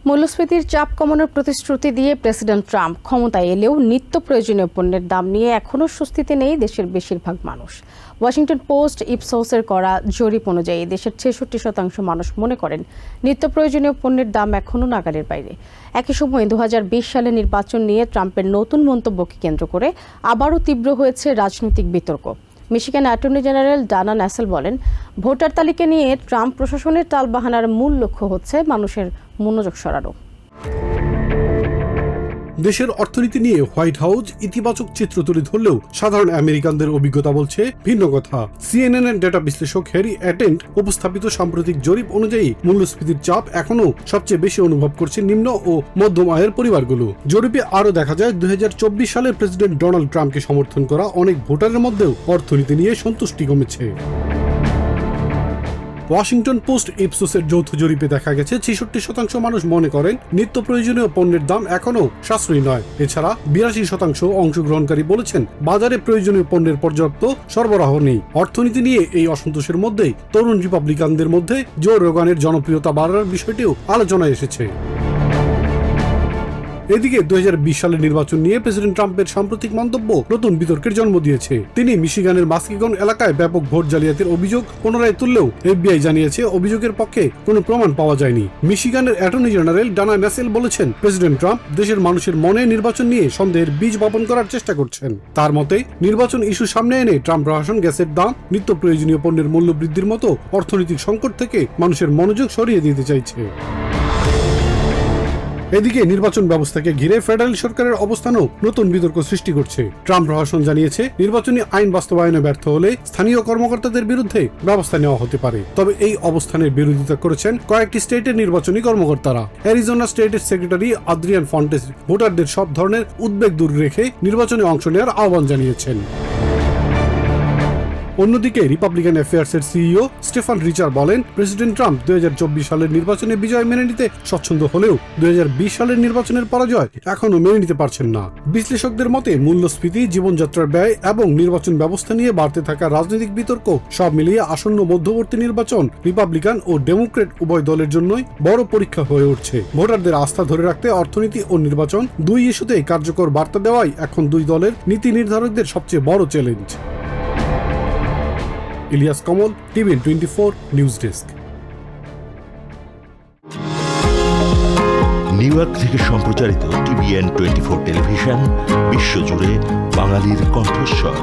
মূল্যস্ফীতির চাপ কমানোর প্রতিশ্রুতি দিয়ে প্রেসিডেন্ট ট্রাম্প ক্ষমতায় এলেও নিত্য প্রয়োজনীয় পণ্যের দাম নিয়ে এখনও স্বস্তিতে নেই দেশের বেশিরভাগ মানুষ। ওয়াশিংটন পোস্ট ইপসোসের করা জরিপ অনুযায়ী দেশের ৬৬% মানুষ মনে করেন নিত্য প্রয়োজনীয় পণ্যের দাম এখনও নাগালের বাইরে। একই সময়ে ২০২০ সালের নির্বাচন নিয়ে ট্রাম্পের নতুন মন্তব্যকে কেন্দ্র করে আবারও তীব্র হয়েছে রাজনৈতিক বিতর্ক। মিশিগান অ্যাটর্নি জেনারেল ডানা ন্যাসেল বলেন, ভোটার তালিকা নিয়ে ট্রাম্প প্রশাসনের টালবাহানার মূল লক্ষ্য হচ্ছে মানুষের মনোযোগ সরানো। দেশের অর্থনীতি নিয়ে হোয়াইট হাউস ইতিবাচক চিত্র তুলে ধরলেও সাধারণ আমেরিকানদের অভিজ্ঞতা বলছে ভিন্ন কথা। CNN এর ডেটা বিশ্লেষক হ্যারি অ্যাটেন্ট উপস্থাপিত সাম্প্রতিক জরিপ অনুযায়ী মূল্যস্ফীতির চাপ এখনও সবচেয়ে বেশি অনুভব করছে নিম্ন ও মধ্যম আয়ের পরিবারগুলো। জরিপে আরও দেখা যায় ২০২৪ সালের প্রেসিডেন্ট ডোনাল্ড ট্রাম্পকে সমর্থন করা অনেক ভোটারের মধ্যেও অর্থনীতি নিয়ে সন্তুষ্টি কমেছে। ওয়াশিংটন পোস্ট ইপসোসের যৌথ জরিপে দেখা গেছে ৬৬% মানুষ মনে করেন নিত্য প্রয়োজনীয় পণ্যের দাম এখনও সাশ্রয়ী নয়। এছাড়া ৮২% অংশগ্রহণকারী বলেছেন বাজারে প্রয়োজনীয় পণ্যের পর্যাপ্ত সরবরাহ নেই। অর্থনীতি নিয়ে এই অসন্তোষের মধ্যেই তরুণ রিপাবলিকানদের মধ্যে জো রোগানের জনপ্রিয়তা বাড়ার বিষয়টিও আলোচনায় এসেছে। এদিকে ২০২০ সালের নির্বাচন নিয়ে প্রেসিডেন্ট ট্রাম্পের সাম্প্রতিক মন্তব্য নতুন বিতর্কের জন্ম দিয়েছে। তিনি মিশিগানের মাস্কিগন এলাকায় ব্যাপক ভোট জালিয়াতির অভিযোগ পুনরায় তুললেও FBI জানিয়েছে অভিযোগের পক্ষে কোনো প্রমাণ পাওয়া যায়নি। মিশিগানের অ্যাটর্নি জেনারেল ডানা ন্যাসেল বলেছেন, প্রেসিডেন্ট ট্রাম্প দেশের মানুষের মনে নির্বাচন নিয়ে সন্দেহের বীজ বপন করার চেষ্টা করছেন। তার মতে নির্বাচন ইস্যু সামনে এনে ট্রাম্প প্রশাসন গ্যাসের দাম, নিত্য প্রয়োজনীয় পণ্যের মূল্য বৃদ্ধির মতো অর্থনৈতিক সংকট থেকে মানুষের মনোযোগ সরিয়ে দিতে চাইছে। এদিকে নির্বাচন ব্যবস্থাকে ঘিরে ফেডারেল সরকারের অবস্থানও নতুন বিতর্ক সৃষ্টি করছে। ট্রাম্প প্রশাসন জানিয়েছে নির্বাচনী আইন বাস্তবায়নে ব্যর্থ হলে স্থানীয় কর্মকর্তাদের বিরুদ্ধে ব্যবস্থা নেওয়া হতে পারে। তবে এই অবস্থানের বিরোধিতা করেছেন কয়েকটি স্টেটের নির্বাচনী কর্মকর্তারা। অ্যারিজোনা স্টেটের সেক্রেটারি আদ্রিয়ান ফন্টেস ভোটারদের সব ধরনের উদ্বেগ দূর রেখে নির্বাচনে অংশ নেওয়ার আহ্বান জানিয়েছেন। অন্যদিকে রিপাবলিকান অ্যাফেয়ার্সের CEO স্টেফান রিচার বলেন, প্রেসিডেন্ট ট্রাম্প ২০২৪ সালের নির্বাচনে বিজয় মেনে নিতে স্বচ্ছন্দ হলেও ২০২০ সালের নির্বাচনের পরাজয় এখনও মেনে নিতে পারছেন না। বিশ্লেষকদের মতে মূল্যস্ফীতি, জীবনযাত্রার ব্যয় এবং নির্বাচন ব্যবস্থা নিয়ে বাড়তে থাকা রাজনৈতিক বিতর্ক সব মিলিয়ে আসন্ন মধ্যবর্তী নির্বাচন রিপাবলিকান ও ডেমোক্রেট উভয় দলের জন্যই বড় পরীক্ষা হয়ে উঠছে। ভোটারদের আস্থা ধরে রাখতে অর্থনীতি ও নির্বাচন দুই ইস্যুতেই কার্যকর বার্তা দেওয়াই এখন দুই দলের নীতি নির্ধারকদের সবচেয়ে বড় চ্যালেঞ্জ। ইলিয়াস কমল, TVN 24 news desk. New York থেকে সম্প্রচারিত TVN 24 টেলিভিশন বিশ্বজুড়ে বাঙালির কণ্ঠস্বর।